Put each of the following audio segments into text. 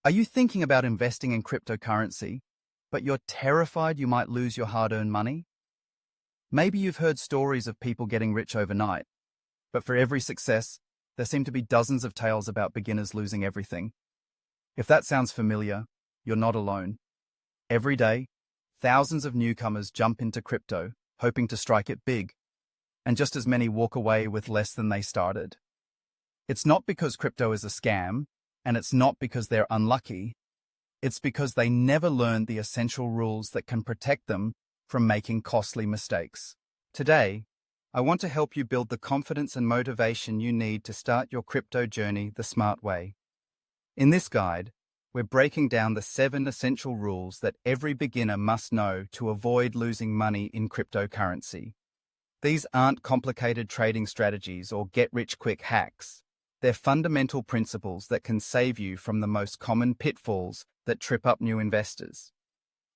Are you thinking about investing in cryptocurrency, but you're terrified you might lose your hard-earned money? Maybe you've heard stories of people getting rich overnight, but for every success, there seem to be dozens of tales about beginners losing everything. If that sounds familiar, you're not alone. Every day, thousands of newcomers jump into crypto, hoping to strike it big, and just as many walk away with less than they started. It's not because crypto is a scam, and it's not because they're unlucky. It's because they never learned the essential rules that can protect them from making costly mistakes. Today, I want to help you build the confidence and motivation you need to start your crypto journey the smart way. In this guide, we're breaking down the 7 essential rules that every beginner must know to avoid losing money in cryptocurrency. These aren't complicated trading strategies or get-rich-quick hacks. They're fundamental principles that can save you from the most common pitfalls that trip up new investors.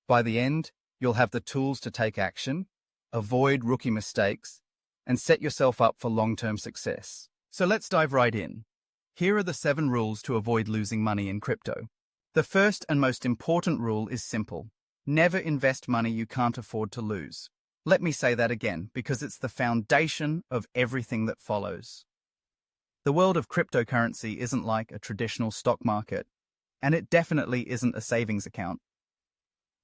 By the end, you'll have the tools to take action, avoid rookie mistakes, and set yourself up for long-term success. So let's dive right in. Here are the 7 rules to avoid losing money in crypto. The first and most important rule is simple. Never invest money you can't afford to lose. Let me say that again, because it's the foundation of everything that follows. The world of cryptocurrency isn't like a traditional stock market, and it definitely isn't a savings account.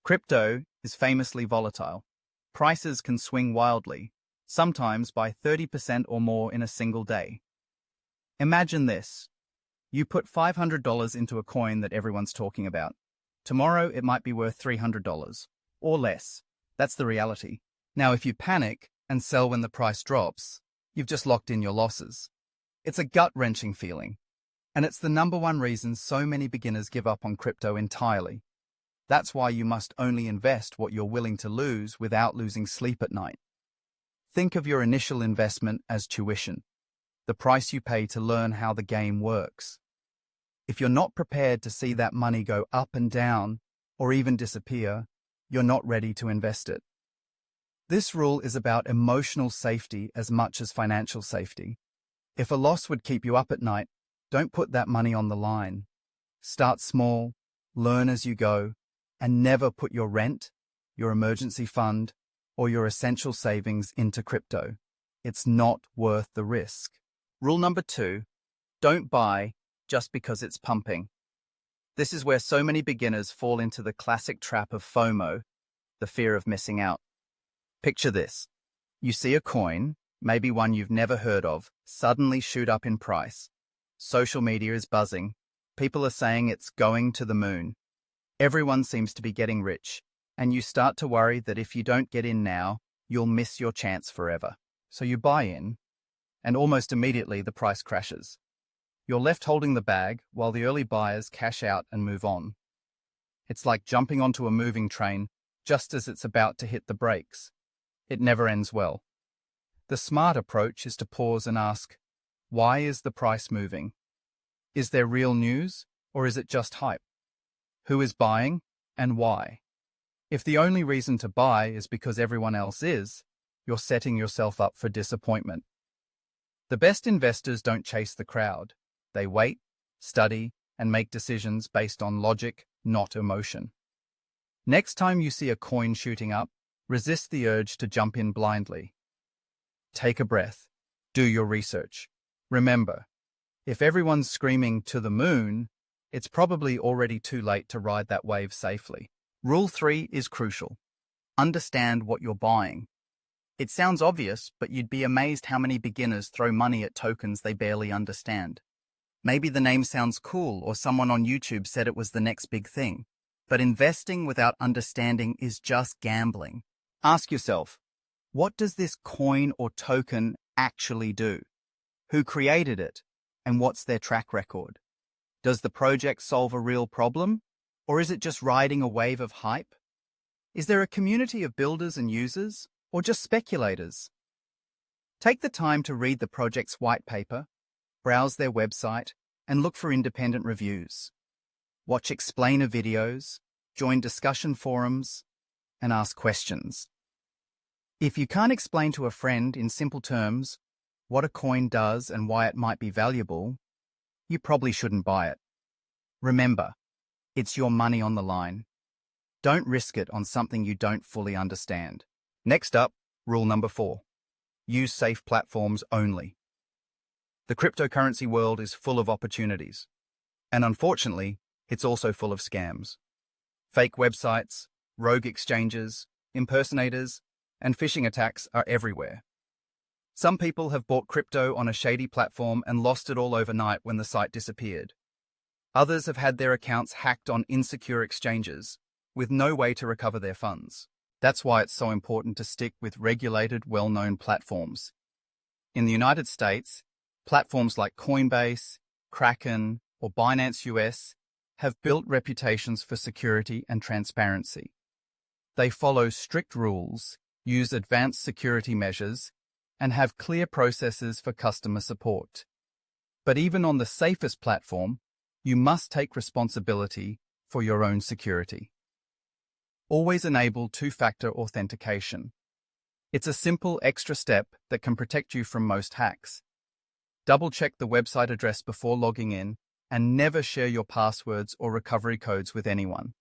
Crypto is famously volatile. Prices can swing wildly, sometimes by 30% or more in a single day. Imagine this. You put $500 into a coin that everyone's talking about. Tomorrow it might be worth $300, or less. That's the reality. Now, if you panic and sell when the price drops, you've just locked in your losses. It's a gut-wrenching feeling, and it's the number one reason so many beginners give up on crypto entirely. That's why you must only invest what you're willing to lose without losing sleep at night. Think of your initial investment as tuition, the price you pay to learn how the game works. If you're not prepared to see that money go up and down, or even disappear, you're not ready to invest it. This rule is about emotional safety as much as financial safety. If a loss would keep you up at night, don't put that money on the line. Start small, learn as you go, and never put your rent, your emergency fund, or your essential savings into crypto. It's not worth the risk. Rule number 2, don't buy just because it's pumping. This is where so many beginners fall into the classic trap of FOMO, the fear of missing out. Picture this. You see a coin, maybe one you've never heard of, suddenly shoot up in price. Social media is buzzing. People are saying it's going to the moon. Everyone seems to be getting rich, and you start to worry that if you don't get in now, you'll miss your chance forever. So you buy in, and almost immediately the price crashes. You're left holding the bag while the early buyers cash out and move on. It's like jumping onto a moving train just as it's about to hit the brakes. It never ends well. The smart approach is to pause and ask, why is the price moving? Is there real news, or is it just hype? Who is buying, and why? If the only reason to buy is because everyone else is, you're setting yourself up for disappointment. The best investors don't chase the crowd. They wait, study, and make decisions based on logic, not emotion. Next time you see a coin shooting up, resist the urge to jump in blindly. Take a breath. Do your research. Remember, if everyone's screaming to the moon, it's probably already too late to ride that wave safely. Rule 3 is crucial. Understand what you're buying. It sounds obvious, but you'd be amazed how many beginners throw money at tokens they barely understand. Maybe the name sounds cool, or someone on YouTube said it was the next big thing. But investing without understanding is just gambling. Ask yourself, what does this coin or token actually do? Who created it? And what's their track record? Does the project solve a real problem? Or is it just riding a wave of hype? Is there a community of builders and users, or just speculators? Take the time to read the project's white paper, browse their website, and look for independent reviews. Watch explainer videos, join discussion forums, and ask questions. If you can't explain to a friend in simple terms what a coin does and why it might be valuable, you probably shouldn't buy it. Remember, It's your money on the line. Don't risk it on something you don't fully understand. Next up, rule number 4. Use safe platforms only. The cryptocurrency world is full of opportunities. And unfortunately, it's also full of scams. Fake websites, rogue exchanges, impersonators, and phishing attacks are everywhere. Some people have bought crypto on a shady platform and lost it all overnight when the site disappeared. Others have had their accounts hacked on insecure exchanges, with no way to recover their funds. That's why it's so important to stick with regulated, well-known platforms. In the United States, platforms like Coinbase, Kraken, or Binance US have built reputations for security and transparency. They follow strict rules, use advanced security measures, and have clear processes for customer support. But even on the safest platform, you must take responsibility for your own security. Always enable two-factor authentication. It's a simple extra step that can protect you from most hacks. Double-check the website address before logging in and never share your passwords or recovery codes with anyone.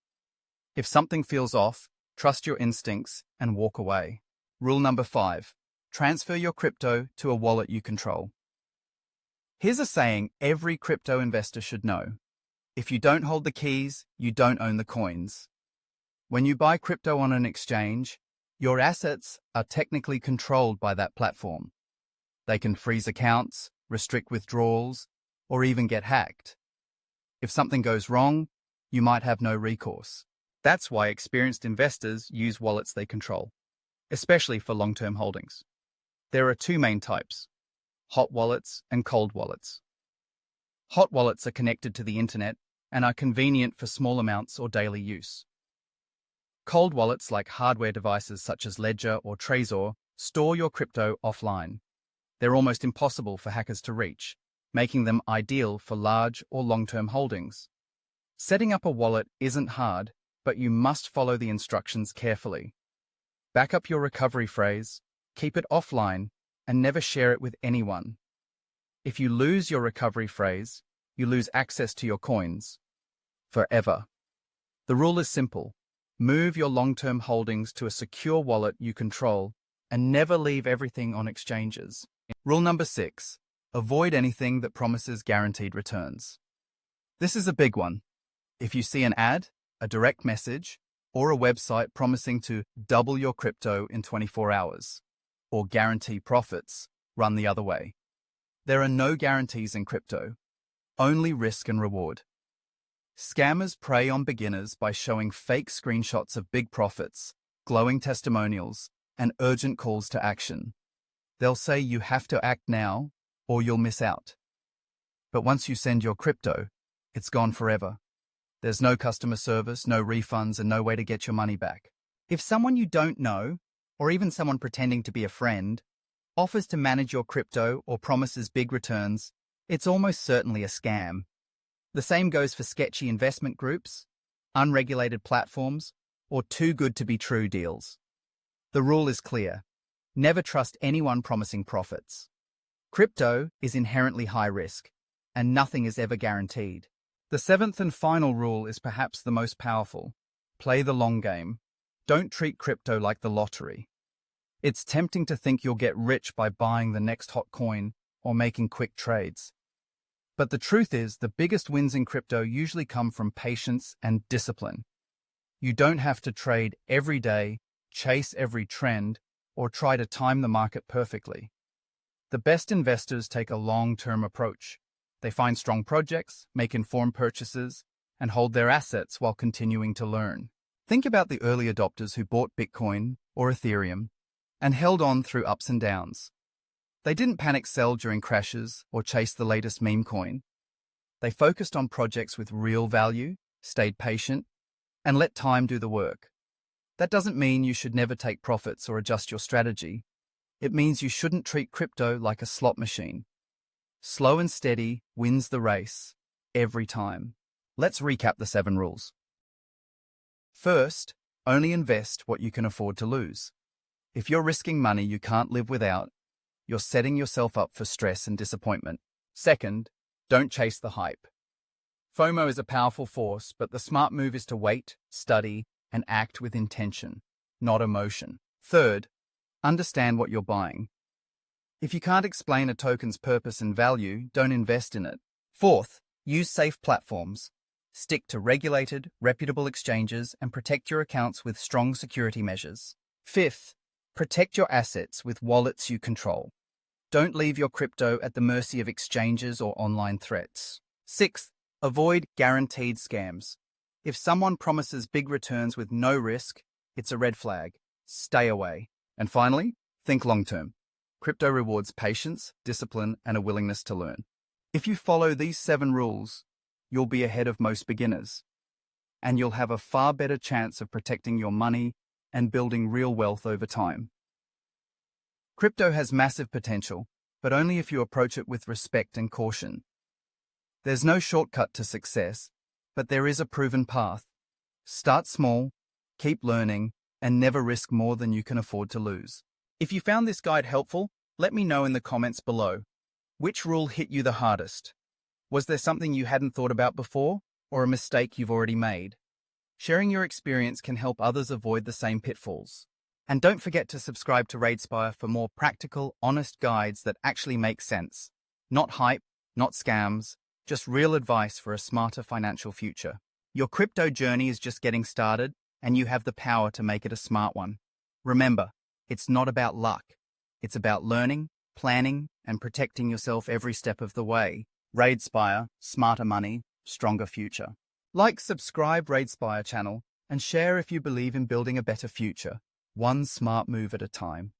If something feels off, trust your instincts and walk away. Rule number 5. Transfer your crypto to a wallet you control. Here's a saying every crypto investor should know. If you don't hold the keys, you don't own the coins. When you buy crypto on an exchange, your assets are technically controlled by that platform. They can freeze accounts, restrict withdrawals, or even get hacked. If something goes wrong, you might have no recourse. That's why experienced investors use wallets they control, especially for long-term holdings. There are 2 main types: hot wallets and cold wallets. Hot wallets are connected to the internet and are convenient for small amounts or daily use. Cold wallets like hardware devices such as Ledger or Trezor store your crypto offline. They're almost impossible for hackers to reach, making them ideal for large or long-term holdings. Setting up a wallet isn't hard, but you must follow the instructions carefully. Back up your recovery phrase, keep it offline, and never share it with anyone. If you lose your recovery phrase, you lose access to your coins forever. The rule is simple. Move your long-term holdings to a secure wallet you control and never leave everything on exchanges. Rule number 6. Avoid anything that promises guaranteed returns. This is a big one. If you see an ad, a direct message, or a website promising to double your crypto in 24 hours, or guarantee profits, run the other way. There are no guarantees in crypto, only risk and reward. Scammers prey on beginners by showing fake screenshots of big profits, glowing testimonials, and urgent calls to action. They'll say you have to act now or you'll miss out. But once you send your crypto, it's gone forever. There's no customer service, no refunds, and no way to get your money back. If someone you don't know, or even someone pretending to be a friend, offers to manage your crypto or promises big returns, it's almost certainly a scam. The same goes for sketchy investment groups, unregulated platforms, or too good to be true deals. The rule is clear. Never trust anyone promising profits. Crypto is inherently high risk, and nothing is ever guaranteed. The 7th and final rule is perhaps the most powerful. Play the long game. Don't treat crypto like the lottery. It's tempting to think you'll get rich by buying the next hot coin or making quick trades. But the truth is, the biggest wins in crypto usually come from patience and discipline. You don't have to trade every day, chase every trend, or try to time the market perfectly. The best investors take a long-term approach. They find strong projects, make informed purchases, and hold their assets while continuing to learn. Think about the early adopters who bought Bitcoin or Ethereum and held on through ups and downs. They didn't panic sell during crashes or chase the latest meme coin. They focused on projects with real value, stayed patient, and let time do the work. That doesn't mean you should never take profits or adjust your strategy. It means you shouldn't treat crypto like a slot machine. Slow and steady wins the race every time. Let's recap the 7 rules. First, only invest what you can afford to lose. If you're risking money you can't live without, you're setting yourself up for stress and disappointment. Second, don't chase the hype. FOMO is a powerful force, but the smart move is to wait, study, and act with intention, not emotion. Third, understand what you're buying. If you can't explain a token's purpose and value, don't invest in it. Fourth, use safe platforms. Stick to regulated, reputable exchanges and protect your accounts with strong security measures. Fifth, protect your assets with wallets you control. Don't leave your crypto at the mercy of exchanges or online threats. Sixth, avoid guaranteed scams. If someone promises big returns with no risk, it's a red flag. Stay away. And finally, think long-term. Crypto rewards patience, discipline, and a willingness to learn. If you follow these 7 rules, you'll be ahead of most beginners, and you'll have a far better chance of protecting your money and building real wealth over time. Crypto has massive potential, but only if you approach it with respect and caution. There's no shortcut to success, but there is a proven path. Start small, keep learning, and never risk more than you can afford to lose. If you found this guide helpful, let me know in the comments below. Which rule hit you the hardest? Was there something you hadn't thought about before, or a mistake you've already made? Sharing your experience can help others avoid the same pitfalls. And don't forget to subscribe to Raidespire for more practical, honest guides that actually make sense. Not hype, not scams, just real advice for a smarter financial future. Your crypto journey is just getting started, and you have the power to make it a smart one. Remember, it's not about luck. It's about learning, planning, and protecting yourself every step of the way. Raidespire, smarter money, stronger future. Like, subscribe Raidespire channel, and share if you believe in building a better future, one smart move at a time.